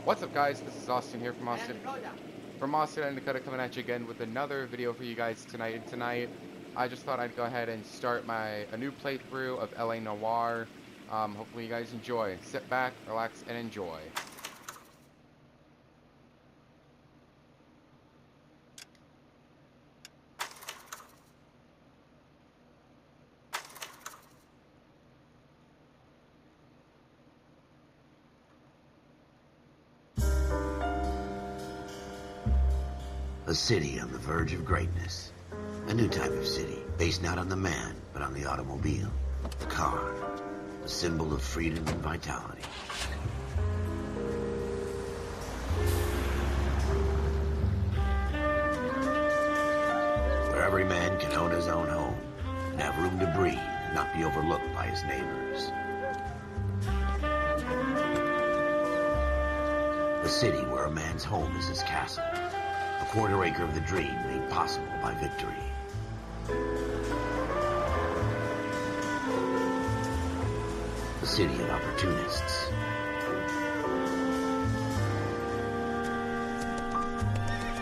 What's up, guys? This is Austin here from Austin and Dakota, coming at you again with another video for you guys tonight. And tonight, I just thought I'd go ahead and start a new playthrough of LA Noire. Hopefully you guys enjoy. Sit back, relax, and enjoy. A city on the verge of greatness. A new type of city, based not on the man, but on the automobile. The car. A symbol of freedom and vitality. Where every man can own his own home, and have room to breathe and not be overlooked by his neighbors. A city where a man's home is his castle. A quarter acre of the dream made possible by victory. A city of opportunists.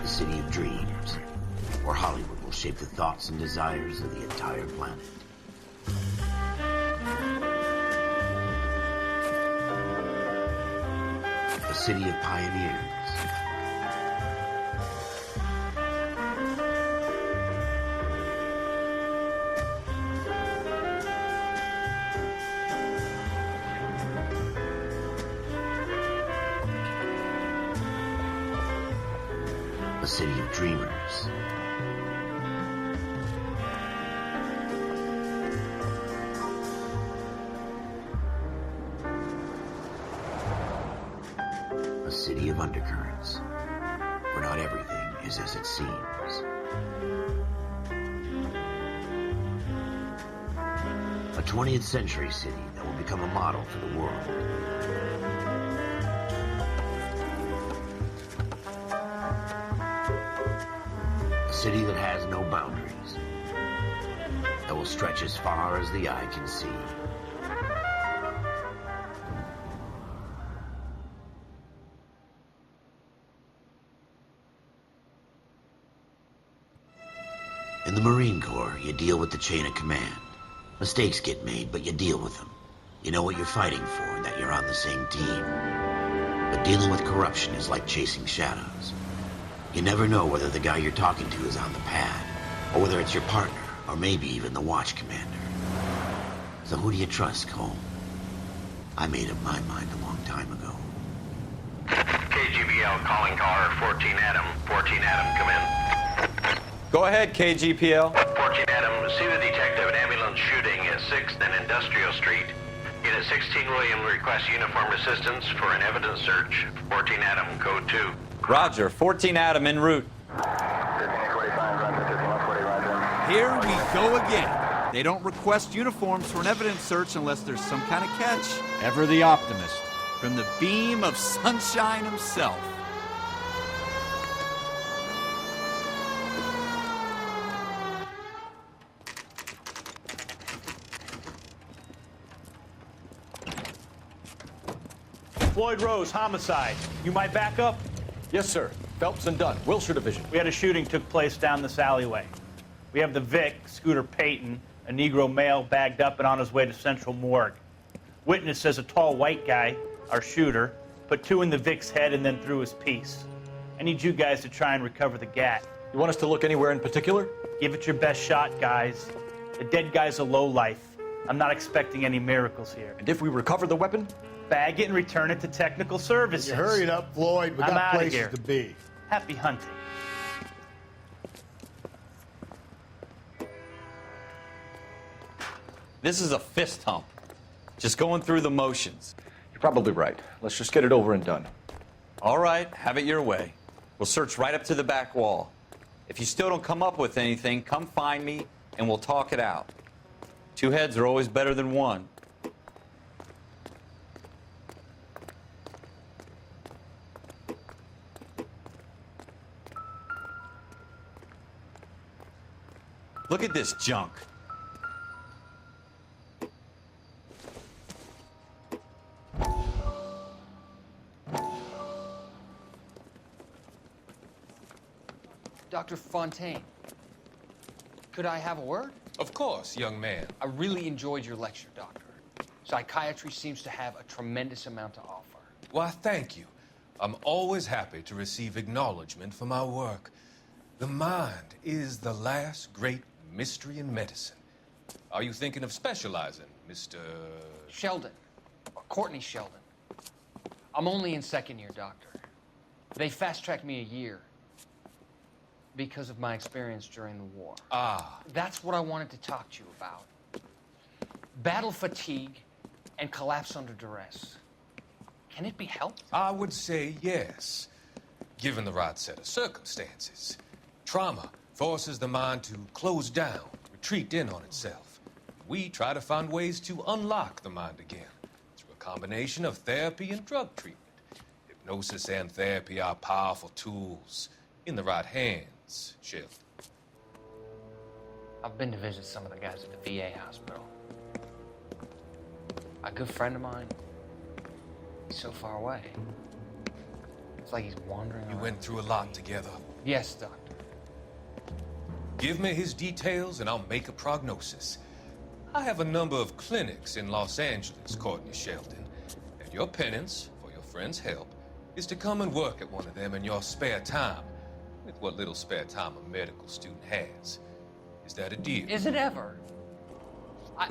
A city of dreams, where Hollywood will shape the thoughts and desires of the entire planet. A city of pioneers. A city of dreamers. A city of undercurrents, where not everything is as it seems. A 20th century city that will become a model for the world. A city that has no boundaries, that will stretch as far as the eye can see. In the Marine Corps, you deal with the chain of command. Mistakes get made, but you deal with them. You know what you're fighting for and that you're on the same team. But dealing with corruption is like chasing shadows. You never know whether the guy you're talking to is on the pad, or whether it's your partner, or maybe even the watch commander. So who do you trust, Cole? I made up my mind a long time ago. KGBL calling car 14 Adam. 14 Adam, come in. Go ahead, KGPL. 14 Adam, see the detective an ambulance shooting at 6th and Industrial Street. Unit 16 William requests uniformed assistance for an evidence search. 14 Adam, code 2. Roger, 14 Adam en route. Here we go again. They don't request uniforms for an evidence search unless there's some kind of catch. Ever the optimist. From the beam of sunshine himself. Floyd Rose, homicide. You might back up? Yes, sir. Phelps and Dunn, Wilshire Division. We had a shooting took place down this alleyway. We have the Vic, Scooter Payton, a Negro male bagged up and on his way to Central Morgue. Witness says a tall white guy, our shooter, put 2 in the Vic's head and then threw his piece. I need you guys to try and recover the gat. You want us to look anywhere in particular? Give it your best shot, guys. The dead guy's a lowlife. I'm not expecting any miracles here. And if we recover the weapon? Bag it and return it to technical services. You hurry up, Floyd. We I'm got outta places here. to be. Happy hunting. This is a fist hump. Just going through the motions. You're probably right. Let's just get it over and done. All right, have it your way. We'll search right up to the back wall. If you still don't come up with anything, come find me and we'll talk it out. 2 heads are always better than 1. Look at this junk. Dr. Fontaine, could I have a word? Of course, young man. I really enjoyed your lecture, Doctor. Psychiatry seems to have a tremendous amount to offer. Why, thank you. I'm always happy to receive acknowledgement for my work. The mind is the last great mystery in medicine. Are you thinking of specializing, Mr. Sheldon, or Courtney Sheldon. I'm only in second year, Doctor. They fast-tracked me a year because of my experience during the war. Ah. That's what I wanted to talk to you about. Battle fatigue and collapse under duress. Can it be helped? I would say yes, given the right set of circumstances. Trauma forces the mind to close down, retreat in on itself. We try to find ways to unlock the mind again through a combination of therapy and drug treatment. Hypnosis and therapy are powerful tools in the right hands, Sheldon. I've been to visit some of the guys at the VA hospital. A good friend of mine, he's so far away. It's like he's wandering You around. went through a lot together. Yes, Doctor. Give me his details and I'll make a prognosis. I have a number of clinics in Los Angeles, Courtney Sheldon, and your penance, for your friend's help, is to come and work at one of them in your spare time, with what little spare time a medical student has. Is that a deal? Is it ever?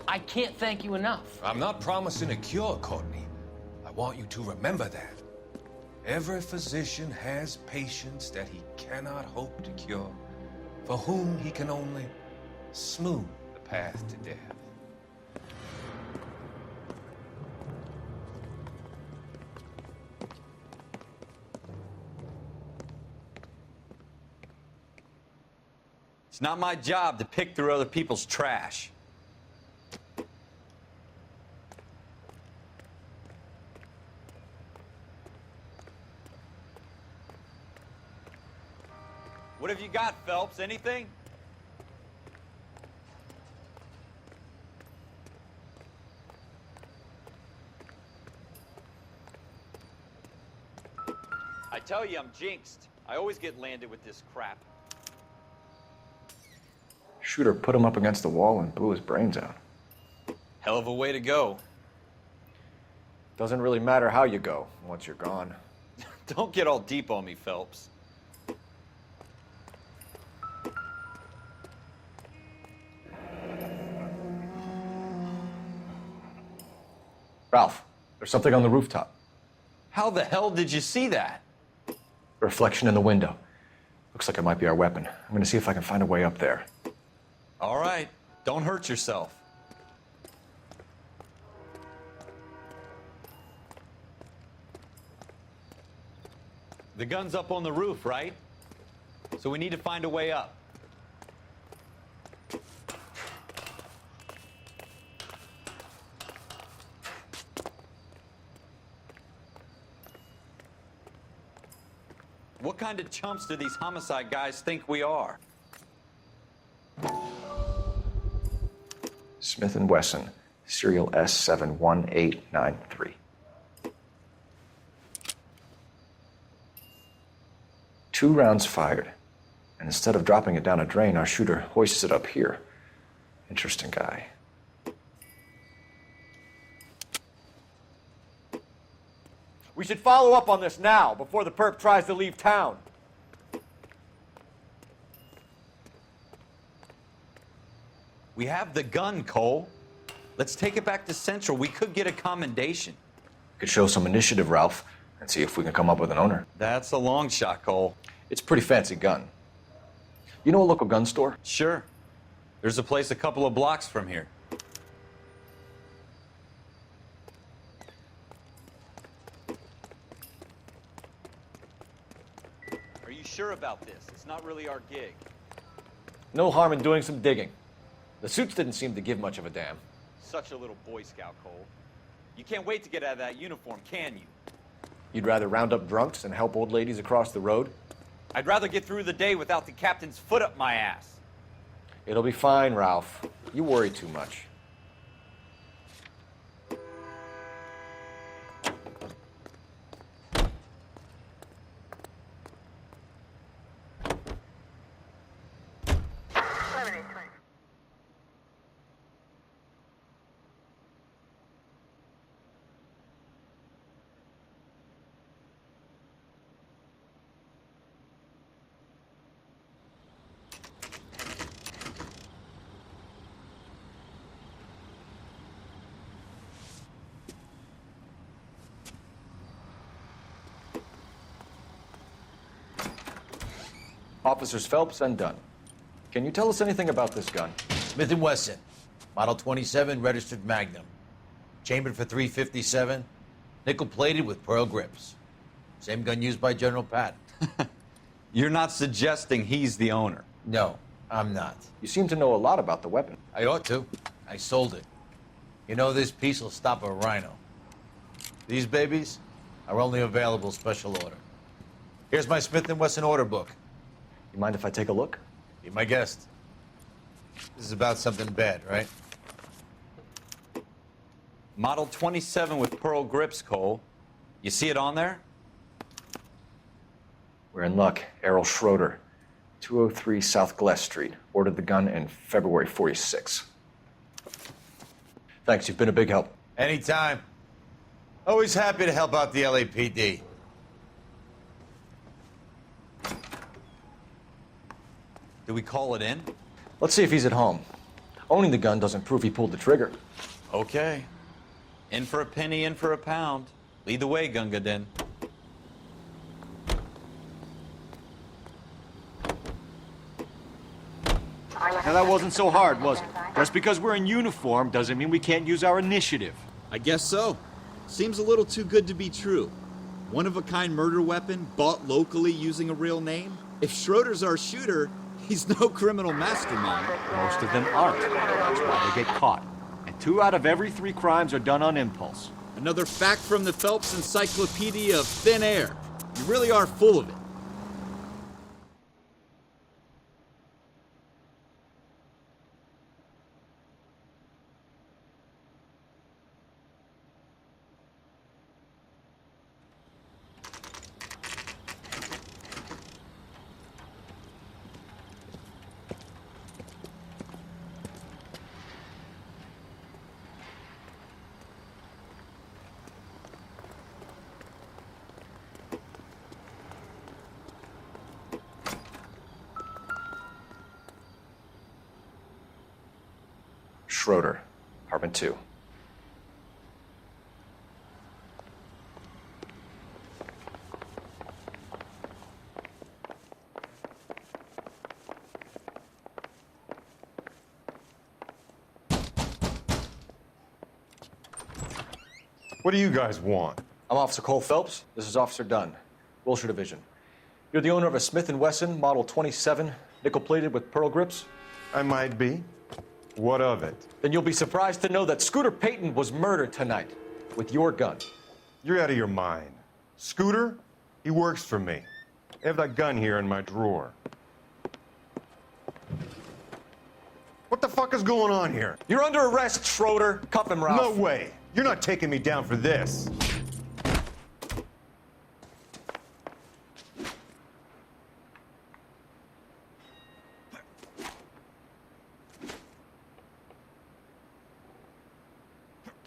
I can't thank you enough. I'm not promising a cure, Courtney. I want you to remember that. Every physician has patients that he cannot hope to cure, for whom he can only smooth the path to death. It's not my job to pick through other people's trash. What have you got, Phelps? Anything? I tell you, I'm jinxed. I always get landed with this crap. Shooter put him up against the wall and blew his brains out. Hell of a way to go. Doesn't really matter how you go once you're gone. Don't get all deep on me, Phelps. Ralph, there's something on the rooftop. How the hell did you see that? A reflection in the window. Looks like it might be our weapon. I'm gonna see if I can find a way up there. All right, don't hurt yourself. The gun's up on the roof, right? So we need to find a way up. What kind of chumps do these homicide guys think we are? Smith & Wesson, serial S71893. 2 rounds fired, and instead of dropping it down a drain, our shooter hoists it up here. Interesting guy. We should follow up on this now, before the perp tries to leave town. We have the gun, Cole. Let's take it back to Central. We could get a commendation. Could show some initiative, Ralph, and see if we can come up with an owner. That's a long shot, Cole. It's a pretty fancy gun. You know a local gun store? Sure. There's a place a couple of blocks from here. Are you sure about this? It's not really our gig. No harm in doing some digging. The suits didn't seem to give much of a damn. Such a little Boy Scout, Cole. You can't wait to get out of that uniform, can you? You'd rather round up drunks and help old ladies across the road? I'd rather get through the day without the captain's foot up my ass. It'll be fine, Ralph. You worry too much. Officers Phelps and Dunn. Can you tell us anything about this gun? Smith & Wesson, Model 27, registered Magnum. Chambered for .357, nickel-plated with pearl grips. Same gun used by General Patton. You're not suggesting he's the owner? No, I'm not. You seem to know a lot about the weapon. I ought to. I sold it. You know, this piece will stop a rhino. These babies are only available special order. Here's my Smith & Wesson order book. You mind if I take a look? Be my guest. This is about something bad, right? Model 27 with pearl grips, Cole. You see it on there? We're in luck. Errol Schroeder, 203 South Glass Street. Ordered the gun in February '46. Thanks, you've been a big help. Anytime. Always happy to help out the LAPD. Do we call it in? Let's see if he's at home. Owning the gun doesn't prove he pulled the trigger. Okay. In for a penny, in for a pound. Lead the way, Gunga Din. Now that wasn't so hard, was it? Just because we're in uniform doesn't mean we can't use our initiative. I guess so. Seems a little too good to be true. One-of-a-kind murder weapon bought locally using a real name? If Schroeder's our shooter, he's no criminal mastermind. Most of them aren't. That's why they get caught. And 2 out of every 3 crimes are done on impulse. Another fact from the Phelps Encyclopedia of Thin Air. You really are full of it. Schroeder, apartment 2. What do you guys want? I'm Officer Cole Phelps. This is Officer Dunn, Wilshire Division. You're the owner of a Smith & Wesson Model 27, nickel-plated with pearl grips? I might be. What of it? Then you'll be surprised to know that Scooter Payton was murdered tonight with your gun. You're out of your mind. Scooter? He works for me. I have that gun here in my drawer. What the fuck is going on here? You're under arrest, Schroeder. Cuff him, Ralph. No way. You're not taking me down for this.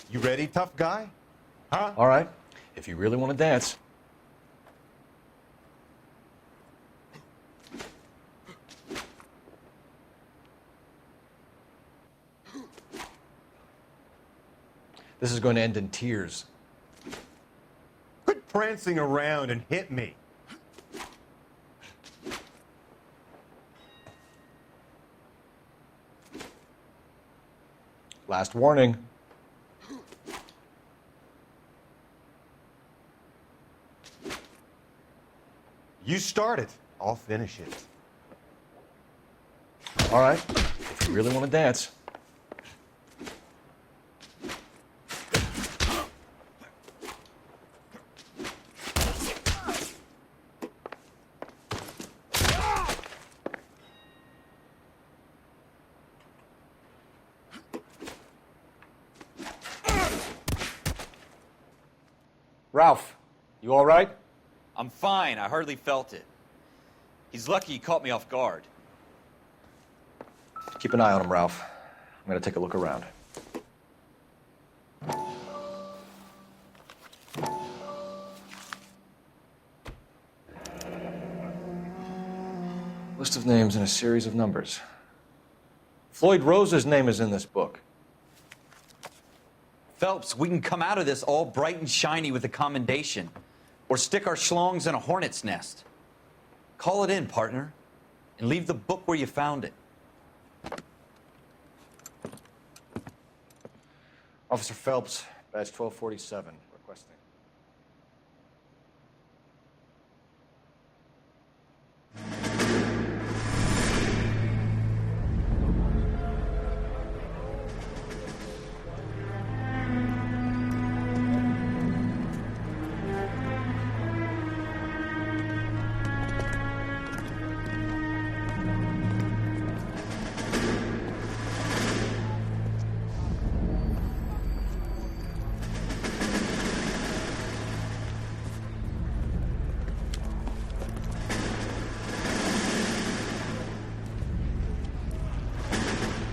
You ready, tough guy? Huh? All right, if you really want to dance. This is going to end in tears. Quit prancing around and hit me. Last warning. You start it. I'll finish it. All right, if you really want to dance. Ralph, you all right? I'm fine. I hardly felt it. He's lucky he caught me off guard. Keep an eye on him, Ralph. I'm going to take a look around. List of names and a series of numbers. Floyd Rose's name is in this book. Phelps, we can come out of this all bright and shiny with a commendation. Or stick our schlongs in a hornet's nest. Call it in, partner. and leave the book where you found it. Officer Phelps, badge 1247, requesting.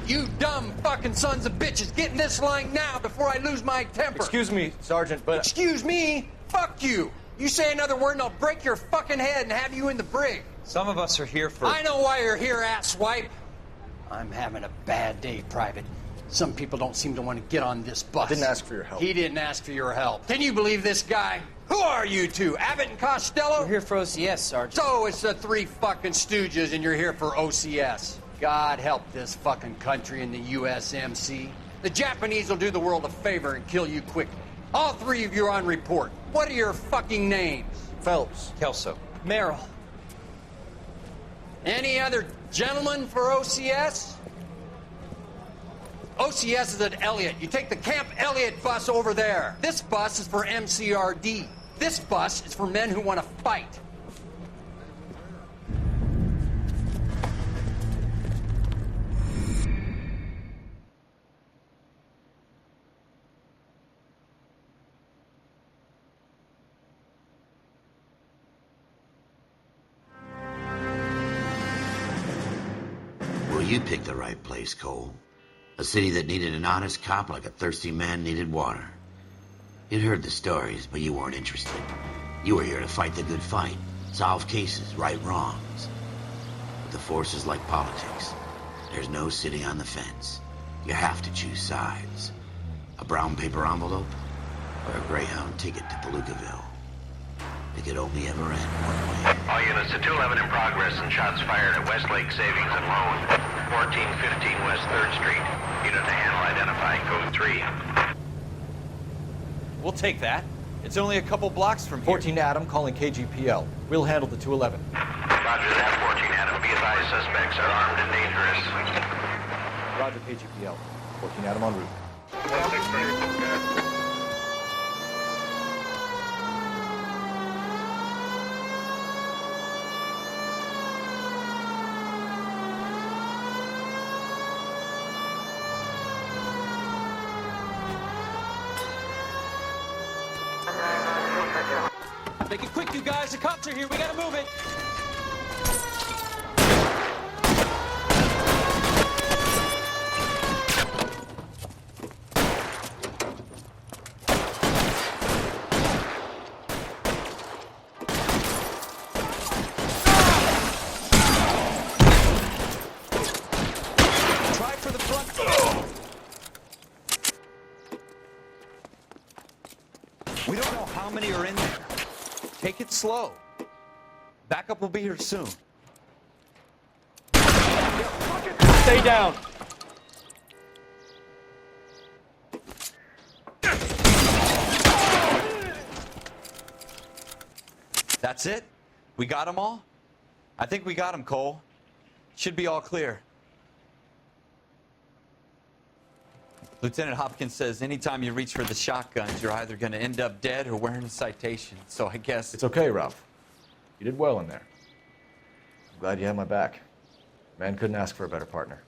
You dumb fucking sons of bitches, get in this line now before I lose my temper. Excuse me, Sergeant, but... Excuse me? Fuck you. You say another word and I'll break your fucking head and have you in the brig. Some of us are here for... I know why you're here, asswipe. I'm having a bad day, Private. Some people don't seem to want to get on this bus. I didn't ask for your help. He didn't ask for your help. Can you believe this guy? Who are you two? Abbott and Costello? We're here for OCS, Sergeant. So it's the three fucking stooges and you're here for OCS. God help this fucking country and the USMC. The Japanese will do the world a favor and kill you quickly. All three of you are on report. What are your fucking names? Phelps. Kelso. Merrill. Any other gentlemen for OCS? OCS is at Elliott. You take the Camp Elliott bus over there. This bus is for MCRD. This bus is for men who want to fight. Well, you picked the right place, Cole. A city that needed an honest cop like a thirsty man needed water. You'd heard the stories, but you weren't interested. You were here to fight the good fight, solve cases, right wrongs. But the force is like politics. There's no sitting on the fence. You have to choose sides. A brown paper envelope or a Greyhound ticket to Palookaville. It could only ever end one way. All units to 211 in progress and shots fired at Westlake Savings and Loan, 1415 West 3rd Street. Unit to handle identifying code 3. We'll take that. It's only a couple blocks from here. 14 Adam calling KGPL. We'll handle the 211. Roger that, 14 Adam. Be advised, suspects are armed and dangerous. Roger, KGPL. 14 Adam en route. Make it quick, you guys. The cops are here. We gotta move it. Try for the front door. We don't know how many are in there. Take it slow. Backup will be here soon. Stay down. That's it? We got them all? I think we got them, Cole. Should be all clear. Lieutenant Hopkins says anytime you reach for the shotguns, you're either going to end up dead or wearing a citation. So I guess... It's okay, Ralph. You did well in there. I'm glad you had my back. Man couldn't ask for a better partner.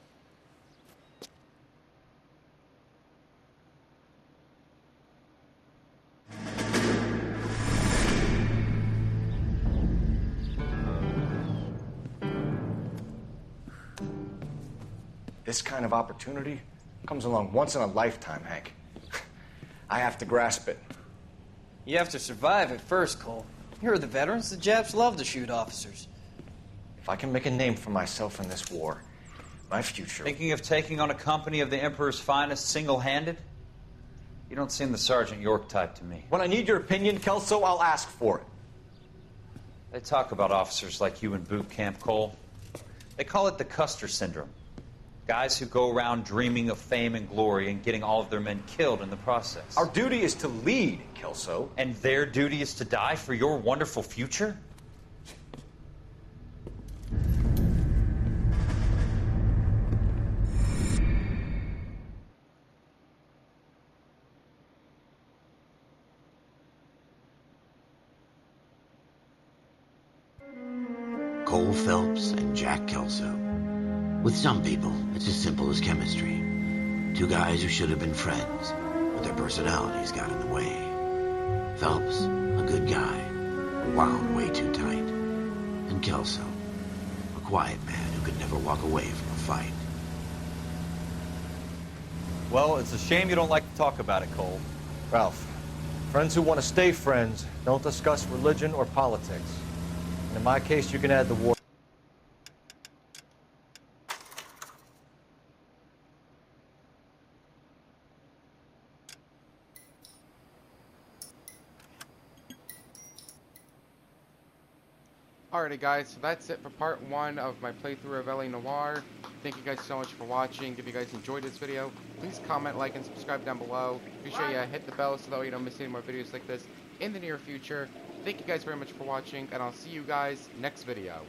This kind of opportunity comes along once in a lifetime, Hank. I have to grasp it. You have to survive it first, Cole. Here are the veterans. The Japs love to shoot officers. If I can make a name for myself in this war, my future... Thinking of taking on a company of the Emperor's finest single-handed? You don't seem the Sergeant York type to me. When I need your opinion, Kelso, I'll ask for it. They talk about officers like you in boot camp, Cole. They call it the Custer syndrome. Guys who go around dreaming of fame and glory and getting all of their men killed in the process. Our duty is to lead, Kelso. And their duty is to die for your wonderful future? Cole Phelps and Jack Kelso. With some people, it's as simple as chemistry. Two guys who should have been friends, but their personalities got in the way. Phelps, a good guy, wound way too tight. And Kelso, a quiet man who could never walk away from a fight. Well, it's a shame you don't like to talk about it, Cole. Ralph, friends who want to stay friends don't discuss religion or politics. And in my case, you can add the war. Alrighty guys, so that's it for part 1 of my playthrough of LA Noire. Thank you guys so much for watching. If you guys enjoyed this video, please comment, like, and subscribe down below. Be sure you hit the bell so that way you don't miss any more videos like this in the near future. Thank you guys very much for watching, and I'll see you guys next video.